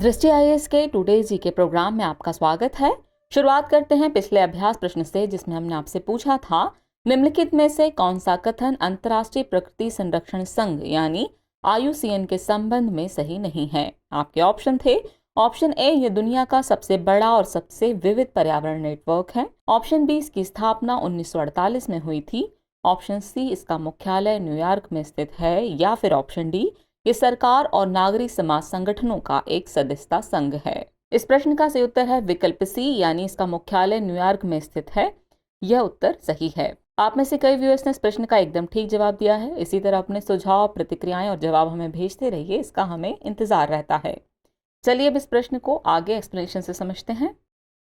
दृष्टि आईएएस के टुडे जी के प्रोग्राम में आपका स्वागत है। शुरुआत करते हैं पिछले अभ्यास प्रश्न से, जिसमें हमने आपसे पूछा था, निम्नलिखित में से कौन सा कथन अंतर्राष्ट्रीय प्रकृति संरक्षण संघ यानी आईयूसीएन के संबंध में सही नहीं है। आपके ऑप्शन थे, ऑप्शन ए, ये दुनिया का सबसे बड़ा और सबसे विविध पर्यावरण नेटवर्क है। ऑप्शन बी, इसकी स्थापना 1948 में हुई थी। ऑप्शन सी, इसका मुख्यालय न्यूयॉर्क में स्थित है। या फिर ऑप्शन डी, ये सरकार और नागरिक समाज संगठनों का एक सदस्यता संघ है। इस प्रश्न का सही उत्तर है विकल्प सी, यानी इसका मुख्यालय न्यूयॉर्क में स्थित है। यह उत्तर सही है। आप में से कई व्यूअर्स ने इस प्रश्न का एकदम ठीक जवाब दिया है। इसी तरह अपने सुझाव, प्रतिक्रियाएं और जवाब हमें भेजते रहिए, इसका हमें इंतजार रहता है। चलिए अब इस प्रश्न को आगे एक्सप्लेनेशन से समझते हैं।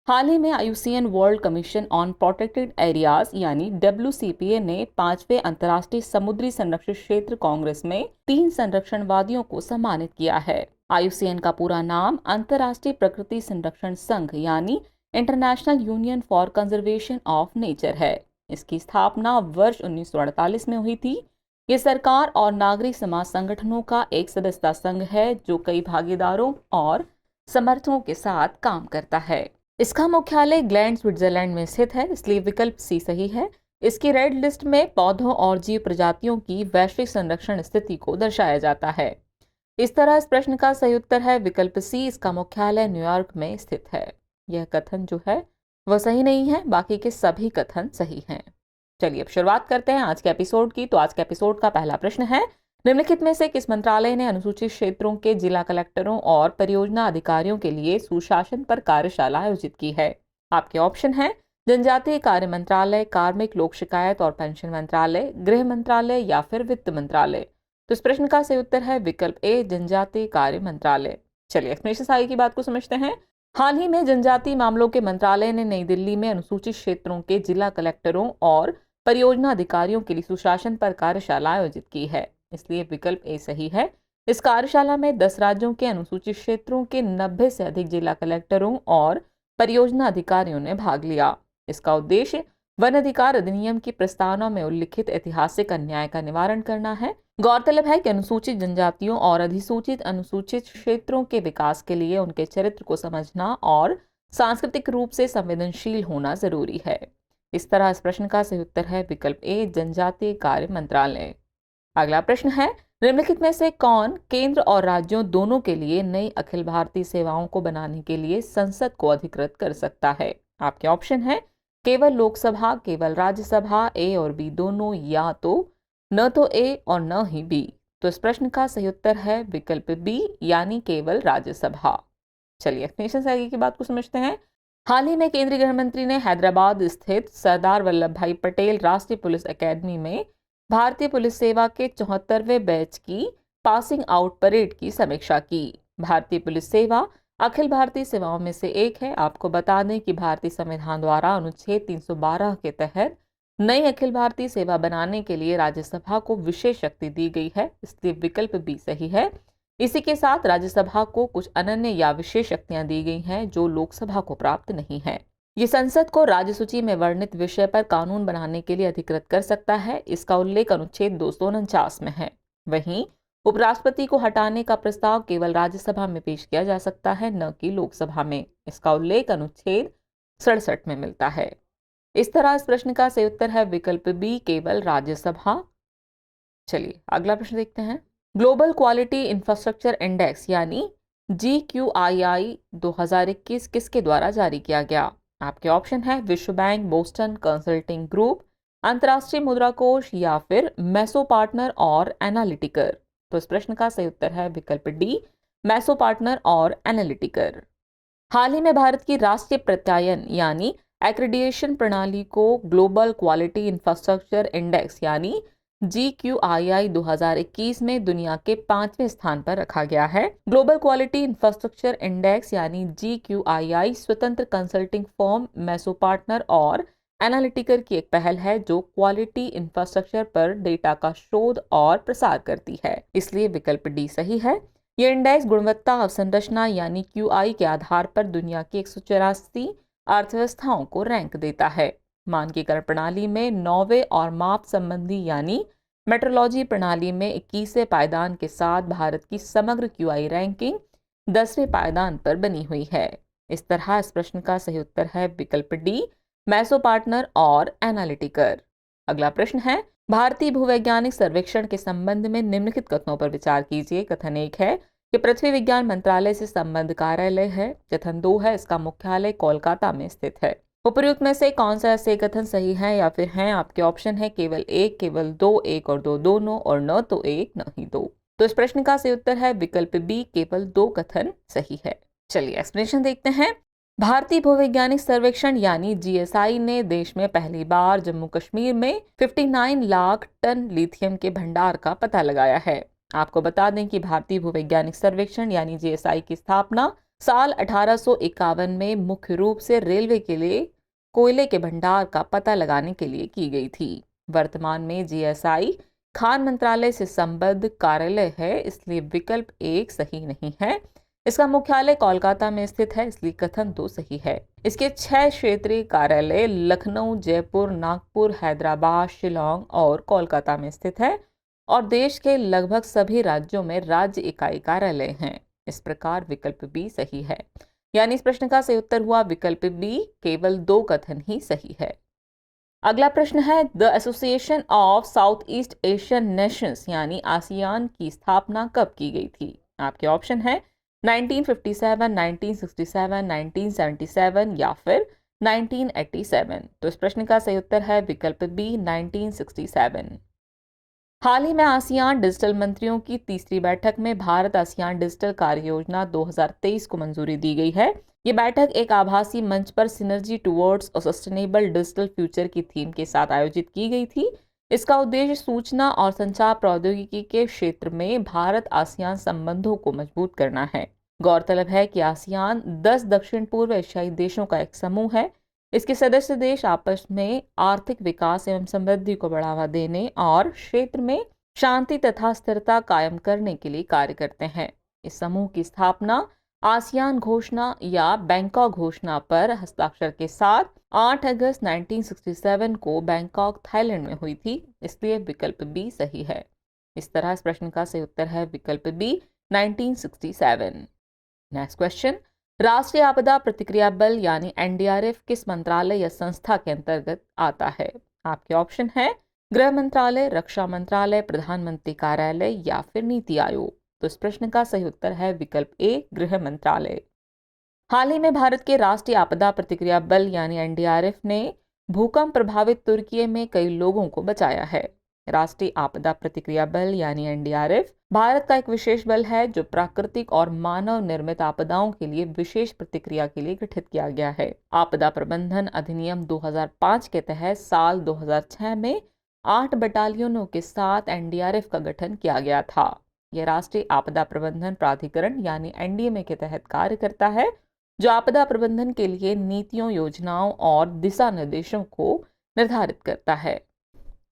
हाल ही में IUCN world commission on protected areas यानी WCPA ने 5वें अंतर्राष्ट्रीय समुद्री संरक्षित क्षेत्र कांग्रेस में 3 संरक्षणवादियों को सम्मानित किया है। आईयूसीएन का पूरा नाम अंतर्राष्ट्रीय प्रकृति संरक्षण संघ यानी international union for conservation of nature है। इसकी स्थापना वर्ष 1948 में हुई थी। ये सरकार और नागरिक समाज संगठनों का एक सदस्यता संघ है जो कई भागीदारों और समर्थकों के साथ काम करता है। इसका मुख्यालय ग्लैंड, स्विट्जरलैंड में स्थित है, इसलिए विकल्प सी सही है। इसकी रेड लिस्ट में पौधों और जीव प्रजातियों की वैश्विक संरक्षण स्थिति को दर्शाया जाता है। इस तरह इस प्रश्न का सही उत्तर है विकल्प सी, इसका मुख्यालय न्यूयॉर्क में स्थित है। यह कथन जो है वह सही नहीं है, बाकी के सभी कथन सही हैं। चलिए अब शुरुआत करते हैं आज के एपिसोड की। तो आज के एपिसोड का पहला प्रश्न है, निम्नलिखित में से किस मंत्रालय ने अनुसूचित क्षेत्रों के जिला कलेक्टरों और परियोजना अधिकारियों के लिए सुशासन पर कार्यशाला आयोजित की है। आपके ऑप्शन हैं, जनजातीय कार्य मंत्रालय, कार्मिक लोक शिकायत और पेंशन मंत्रालय, गृह मंत्रालय या फिर वित्त मंत्रालय। तो इस प्रश्न का सही उत्तर है विकल्प ए, जनजातीय कार्य मंत्रालय। चलिए एक्सप्लेनेशन से आगे की बात को समझते हैं। हाल ही में जनजातीय मामलों के मंत्रालय ने नई दिल्ली में अनुसूचित क्षेत्रों के जिला कलेक्टरों और परियोजना अधिकारियों के लिए सुशासन पर कार्यशाला आयोजित की है, इसलिए विकल्प ए सही है। इस कार्यशाला में 10 राज्यों के अनुसूचित क्षेत्रों के 90 से अधिक जिला कलेक्टरों और परियोजना अधिकारियों ने भाग लिया। इसका उद्देश्य वन अधिकार अधिनियम की प्रस्तावना में उल्लिखित ऐतिहासिक अन्याय का निवारण करना है। गौरतलब है कि अनुसूचित जनजातियों और अधिसूचित अनुसूचित क्षेत्रों के विकास के लिए उनके चरित्र को समझना और सांस्कृतिक रूप से संवेदनशील होना जरूरी है। इस तरह इस प्रश्न का सही उत्तर है विकल्प ए, जनजातीय कार्य मंत्रालय। अगला प्रश्न है, निम्नलिखित में से कौन केंद्र और राज्यों दोनों के लिए नई अखिल भारतीय सेवाओं को बनाने के लिए संसद को अधिकृत कर सकता है। आपके ऑप्शन है, केवल लोकसभा, केवल राज्यसभा, ए और बी दोनों, या तो न तो ए और न ही बी। तो इस प्रश्न का सही उत्तर है विकल्प बी, यानी केवल राज्यसभा। चलिए एक्सप्लेनेशन से आगे की बात को समझते हैं। हाल ही में केंद्रीय गृह मंत्री ने हैदराबाद स्थित सरदार वल्लभ भाई पटेल राष्ट्रीय पुलिस अकेडमी में भारतीय पुलिस सेवा के 74वें बैच की पासिंग आउट परेड की समीक्षा की। भारतीय पुलिस सेवा अखिल भारतीय सेवाओं में से एक है। आपको बता दें कि भारतीय संविधान द्वारा अनुच्छेद 312 के तहत नई अखिल भारतीय सेवा बनाने के लिए राज्यसभा को विशेष शक्ति दी गई है, इसलिए विकल्प बी सही है। इसी के साथ राज्यसभा को कुछ अनन्य या विशेष शक्तियां दी गई हैं जो लोकसभा को प्राप्त नहीं है। ये संसद को राज्य सूची में वर्णित विषय पर कानून बनाने के लिए अधिकृत कर सकता है। इसका उल्लेख अनुच्छेद 249 में है। वहीं उपराष्ट्रपति को हटाने का प्रस्ताव केवल राज्यसभा में पेश किया जा सकता है, न कि लोकसभा में। इसका उल्लेख अनुच्छेद 67 में मिलता है। इस तरह इस प्रश्न का सही उत्तर है विकल्प बी, केवल राज्यसभा। चलिए अगला प्रश्न देखते हैं। ग्लोबल क्वालिटी इंफ्रास्ट्रक्चर इंडेक्स यानी GQII 2021 किसके द्वारा जारी किया गया? आपके ऑप्शन है, विश्व बैंक, बोस्टन कंसल्टिंग ग्रुप, अंतर्राष्ट्रीय मुद्रा कोष या फिर मैसो पार्टनर और एनालिटिकर। तो इस प्रश्न का सही उत्तर है विकल्प डी, मैसो पार्टनर और एनालिटिकर। हाल ही में भारत की राष्ट्रीय प्रत्यायन यानी एक्रेडिटेशन प्रणाली को ग्लोबल क्वालिटी इंफ्रास्ट्रक्चर इंडेक्स यानी GQII 2021 में दुनिया के 5वें स्थान पर रखा गया है। ग्लोबल क्वालिटी इंफ्रास्ट्रक्चर इंडेक्स यानी GQII स्वतंत्र कंसल्टिंग फर्म मैसो पार्टनर और एनालिटिकर की एक पहल है जो क्वालिटी इंफ्रास्ट्रक्चर पर डेटा का शोध और प्रसार करती है, इसलिए विकल्प डी सही है। यह इंडेक्स गुणवत्ता अवसंरचना यानी QI के आधार पर दुनिया की 184 अर्थव्यवस्थाओं को रैंक देता है। मानकीकरण प्रणाली में 9वें और माप संबंधी यानी मेट्रोलॉजी प्रणाली में 21वें पायदान के साथ भारत की समग्र QI रैंकिंग 10वें पायदान पर बनी हुई है। इस तरह इस प्रश्न का सही उत्तर है विकल्प डी, मेसोपार्टनर और एनालिटिकर। अगला प्रश्न है, भारतीय भूवैज्ञानिक सर्वेक्षण के संबंध में निम्नलिखित कथनों पर विचार कीजिए। कथन 1 है कि पृथ्वी विज्ञान मंत्रालय से संबद्ध कार्यालय है। कथन 2 है इसका मुख्यालय कोलकाता में स्थित है। उपर्युक्त में से कौन सा ऐसे कथन सही है या फिर हैं आपके ऑप्शन है केवल एक, केवल दो, एक और दो दोनों, और न तो एक न ही दो। तो इस प्रश्न का सही उत्तर है विकल्प बी, केवल दो कथन सही है। चलिए एक्सप्लेनेशन देखते हैं। भारतीय भूवैज्ञानिक सर्वेक्षण यानी जीएसआई ने देश में पहली बार जम्मू कश्मीर में 59 लाख टन लिथियम के भंडार का पता लगाया है। आपको बता दें कि भारतीय भूवैज्ञानिक सर्वेक्षण यानी जीएसआई की स्थापना साल 1851 में मुख्य रूप से रेलवे के लिए कोयले के भंडार का पता लगाने के लिए की गई थी। वर्तमान में जीएसआई खान मंत्रालय से संबद्ध कार्यालय है, इसलिए विकल्प एक सही नहीं है। इसका मुख्यालय कोलकाता में स्थित है, इसलिए कथन 2 सही है। इसके 6 क्षेत्रीय कार्यालय लखनऊ, जयपुर, नागपुर, हैदराबाद, शिलोंग और कोलकाता में स्थित है और देश के लगभग सभी राज्यों में राज्य इकाई कार्यालय हैं। इस प्रकार विकल्प बी सही है, यानी इस प्रश्न का सही उत्तर हुआ विकल्प बी, केवल दो कथन ही सही है। अगला प्रश्न है, the association of south east Asian Nations यानी आसियान की स्थापना कब की गई थी? आपके ऑप्शन है 1957, 1967, 1977 या फिर 1987। तो इस प्रश्न का सही उत्तर है विकल्प बी, 1967। हाल ही में आसियान डिजिटल मंत्रियों की तीसरी बैठक में भारत आसियान डिजिटल कार्य योजना 2023 को मंजूरी दी गई है। ये बैठक एक आभासी मंच पर सिनर्जी टुवर्ड्स और सस्टेनेबल डिजिटल फ्यूचर की थीम के साथ आयोजित की गई थी। इसका उद्देश्य सूचना और संचार प्रौद्योगिकी के क्षेत्र में भारत आसियान संबंधों को मजबूत करना है। गौरतलब है कि आसियान 10 दक्षिण पूर्व एशियाई देशों का एक समूह है। इसके सदस्य देश आपस में आर्थिक विकास एवं समृद्धि को बढ़ावा देने और क्षेत्र में शांति तथा स्थिरता कायम करने के लिए कार्य करते हैं। इस समूह की स्थापना आसियान घोषणा या बैंकॉक घोषणा पर हस्ताक्षर के साथ 8 अगस्त 1967 को बैंकॉक, थाईलैंड में हुई थी, इसलिए विकल्प बी सही है। इस तरह इस प्रश्न का सही उत्तर है विकल्प बी, 1967। नेक्स्ट क्वेश्चन, राष्ट्रीय आपदा प्रतिक्रिया बल यानी एनडीआरएफ किस मंत्रालय या संस्था के अंतर्गत आता है? आपके ऑप्शन है गृह मंत्रालय, रक्षा मंत्रालय, प्रधानमंत्री कार्यालय या फिर नीति आयोग। तो इस प्रश्न का सही उत्तर है विकल्प ए, गृह मंत्रालय। हाल ही में भारत के राष्ट्रीय आपदा प्रतिक्रिया बल यानी एनडीआरएफ ने भूकंप प्रभावित तुर्की में कई लोगों को बचाया है। राष्ट्रीय आपदा प्रतिक्रिया बल यानी एनडीआरएफ भारत का एक विशेष बल है जो प्राकृतिक और मानव निर्मित आपदाओं के लिए विशेष प्रतिक्रिया के लिए गठित किया गया है। आपदा प्रबंधन अधिनियम 2005 के तहत साल 2006 में 8 बटालियनों के साथ एनडीआरएफ का गठन किया गया था। यह राष्ट्रीय आपदा प्रबंधन प्राधिकरण यानी एनडीएमए के तहत कार्य करता है, जो आपदा प्रबंधन के लिए नीतियों, योजनाओं और दिशा निर्देशों को निर्धारित करता है।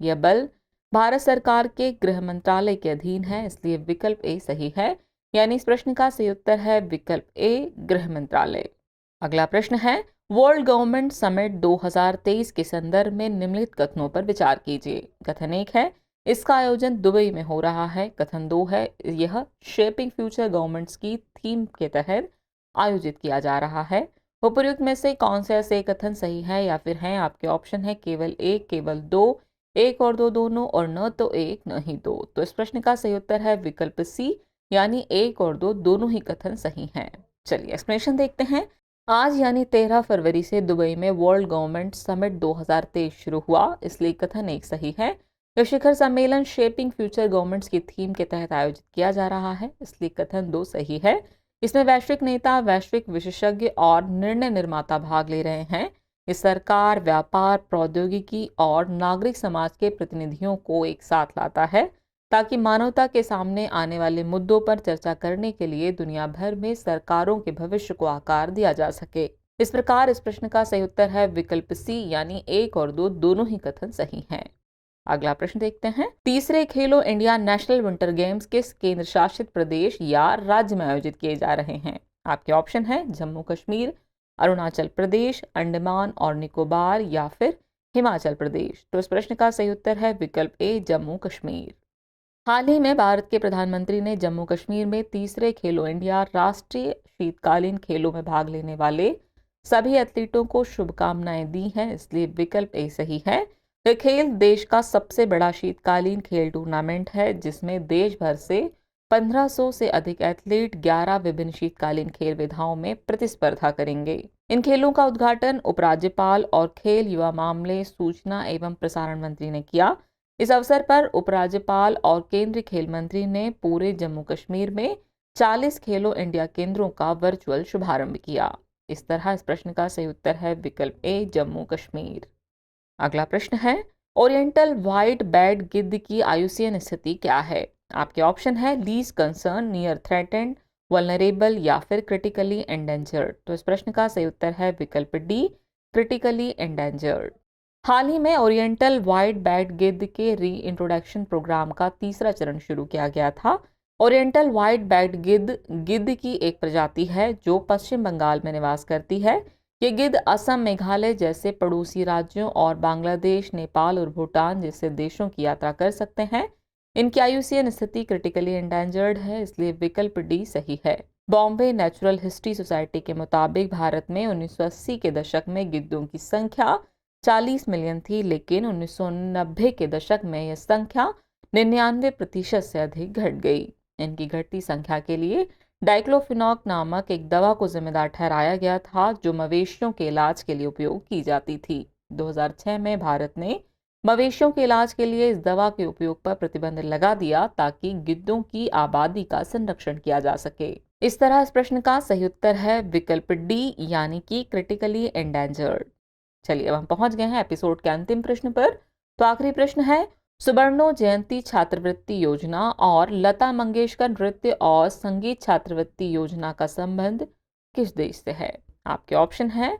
यह बल भारत सरकार के गृह मंत्रालय के अधीन है, इसलिए विकल्प ए सही है, यानी इस प्रश्न का सही उत्तर है विकल्प ए, गृह मंत्रालय। अगला प्रश्न है, वर्ल्ड गवर्नमेंट समिट 2023 के संदर्भ में निम्नलिखित कथनों पर विचार कीजिए। कथन 1 है इसका आयोजन दुबई में हो रहा है। कथन 2 है यह शेपिंग फ्यूचर गवर्नमेंट्स की थीम के तहत आयोजित किया जा रहा है। उपर्युक्त में से कौन से ऐसे कथन सही है या फिर हैं आपके ऑप्शन है केवल एक, केवल दो, एक और दो दोनों, और न तो एक न ही दो। तो इस प्रश्न का सही उत्तर है विकल्प सी, यानी एक और दो दोनों ही कथन सही हैं। चलिए एक्सप्लेनेशन देखते हैं। आज यानी 13 फरवरी से दुबई में वर्ल्ड गवर्नमेंट समिट 2023 शुरू हुआ, इसलिए कथन एक सही है। यह शिखर सम्मेलन शेपिंग फ्यूचर गवर्नमेंट्स की थीम के तहत आयोजित किया जा रहा है, इसलिए कथन 2 सही है। इसमें वैश्विक नेता, वैश्विक विशेषज्ञ और निर्णय निर्माता भाग ले रहे हैं। इस सरकार, व्यापार, प्रौद्योगिकी और नागरिक समाज के प्रतिनिधियों को एक साथ लाता है ताकि मानवता के सामने आने वाले मुद्दों पर चर्चा करने के लिए दुनिया भर में सरकारों के भविष्य को आकार दिया जा सके। इस प्रकार इस प्रश्न का सही उत्तर है विकल्प सी, यानी एक और दो दोनों ही कथन सही हैं। अगला प्रश्न देखते हैं। तीसरे खेलो इंडिया नेशनल विंटर गेम्स किस केंद्र शासित प्रदेश या राज्य में आयोजित किए जा रहे हैं? आपके ऑप्शन है जम्मू कश्मीर, अरुणाचल प्रदेश, अंडमान और निकोबार या फिर हिमाचल प्रदेश। तो इस प्रश्न का सही उत्तर है विकल्प ए, जम्मू कश्मीर। हाल ही में भारत के प्रधानमंत्री ने जम्मू कश्मीर में तीसरे खेलो इंडिया राष्ट्रीय शीतकालीन खेलों में भाग लेने वाले सभी एथलीटों को शुभकामनाएं दी हैं, इसलिए विकल्प ए सही है। यह खेल देश का सबसे बड़ा शीतकालीन खेल टूर्नामेंट है, जिसमें देश भर से 1500 से अधिक एथलीट 11 विभिन्न शीतकालीन खेल विधाओं में प्रतिस्पर्धा करेंगे। इन खेलों का उद्घाटन उपराज्यपाल और खेल युवा मामले सूचना एवं प्रसारण मंत्री ने किया। इस अवसर पर उपराज्यपाल और केंद्रीय खेल मंत्री ने पूरे जम्मू कश्मीर में 40 खेलो इंडिया केंद्रों का वर्चुअल शुभारंभ किया। इस तरह इस प्रश्न का सही उत्तर है विकल्प ए, जम्मू कश्मीर। अगला प्रश्न है, ओरिएंटल व्हाइट बैड गिद्ध की आयुसीएन स्थिति क्या है? आपके ऑप्शन है least concern, near threatened, vulnerable या फिर क्रिटिकली एंडेंजर्ड। तो इस प्रश्न का सही उत्तर है विकल्प डी, क्रिटिकली एंडेंजर्ड। हाल ही में ओरिएंटल व्हाइट बैड गिद्ध के री इंट्रोडक्शन प्रोग्राम का तीसरा चरण शुरू किया गया था। ओरिएंटल व्हाइट बैड गिद्ध गिद्ध की एक प्रजाति है जो पश्चिम बंगाल में निवास करती है। ये गिद्ध असम, मेघालय जैसे पड़ोसी राज्यों और बांग्लादेश, नेपाल और भूटान जैसे देशों की यात्रा कर सकते हैं। इनकी आयुसीएन स्थिति क्रिटिकली एंडेंजर्ड है, इसलिए विकल्प डी सही है। बॉम्बे नेचुरल हिस्ट्री सोसाइटी के मुताबिक भारत में 1980 के दशक में गिद्धों की संख्या 40 मिलियन थी, लेकिन 1990 के दशक में यह संख्या 99% से अधिक घट गई। इनकी घटती संख्या के लिए डाइक्लोफिनॉक नामक एक दवा को जिम्मेदार ठहराया गया था, जो मवेशियों के इलाज के लिए उपयोग की जाती थी। 2006 में भारत ने मवेशियों के इलाज के लिए इस दवा के उपयोग पर प्रतिबंध लगा दिया, ताकि गिद्धों की आबादी का संरक्षण किया जा सके। इस तरह इस प्रश्न का सही उत्तर है विकल्प डी, यानी कि क्रिटिकली एंडेंजर्ड। चलिए अब हम पहुंच गए हैं एपिसोड के अंतिम प्रश्न पर। तो आखिरी प्रश्न है, सुवर्णो जयंती छात्रवृत्ति योजना और लता मंगेशकर नृत्य और संगीत छात्रवृत्ति योजना का संबंध किस देश से है? आपके ऑप्शन है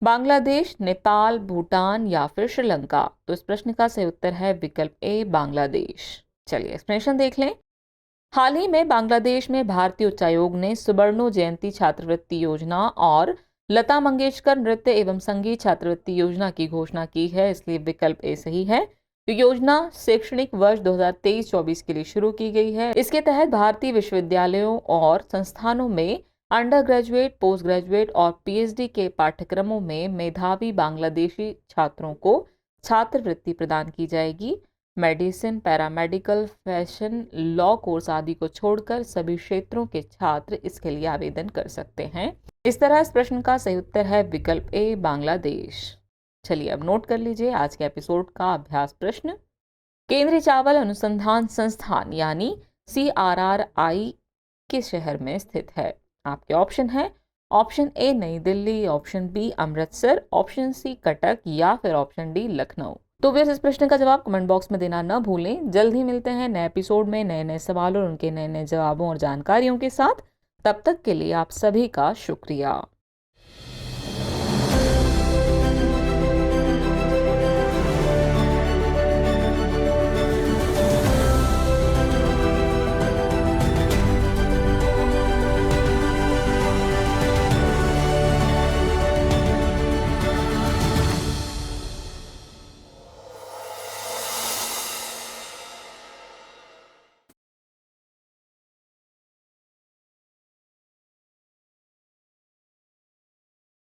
बांग्लादेश, नेपाल, भूटान या फिर श्रीलंका। तो इस प्रश्न का सही उत्तर है विकल्प ए, बांग्लादेश। चलिए एक्सप्लेनेशन देख लें। हाल ही में बांग्लादेश में भारतीय उच्चायोग ने सुवर्णो जयंती छात्रवृत्ति योजना और लता मंगेशकर नृत्य एवं संगीत छात्रवृत्ति योजना की घोषणा की है, इसलिए विकल्प ए सही है। योजना शैक्षणिक वर्ष 2023-24 के लिए शुरू की गई है। इसके तहत भारतीय विश्वविद्यालयों और संस्थानों में अंडर ग्रेजुएट, पोस्ट ग्रेजुएट और पीएचडी के पाठ्यक्रमों में मेधावी बांग्लादेशी छात्रों को छात्रवृत्ति प्रदान की जाएगी। Medicine, paramedical, fashion, law course आदि को छोड़कर सभी क्षेत्रों के छात्र इसके लिए आवेदन कर सकते हैं। इस तरह इस प्रश्न का सही उत्तर है विकल्प ए, बांग्लादेश। चलिए अब नोट कर लीजिए आज के एपिसोड का अभ्यास प्रश्न। केंद्रीय चावल अनुसंधान संस्थान यानी CRRI किस शहर में स्थित है? आपके ऑप्शन है option A New Delhi, option B Amritsar, option C Cuttack या फिर ऑप्शन डी लखनऊ। तो वैसे इस प्रश्न का जवाब कमेंट बॉक्स में देना न भूलें। जल्द ही मिलते हैं नए एपिसोड में नए नए सवालों और उनके नए नए जवाबों और जानकारियों के साथ। तब तक के लिए आप सभी का शुक्रिया।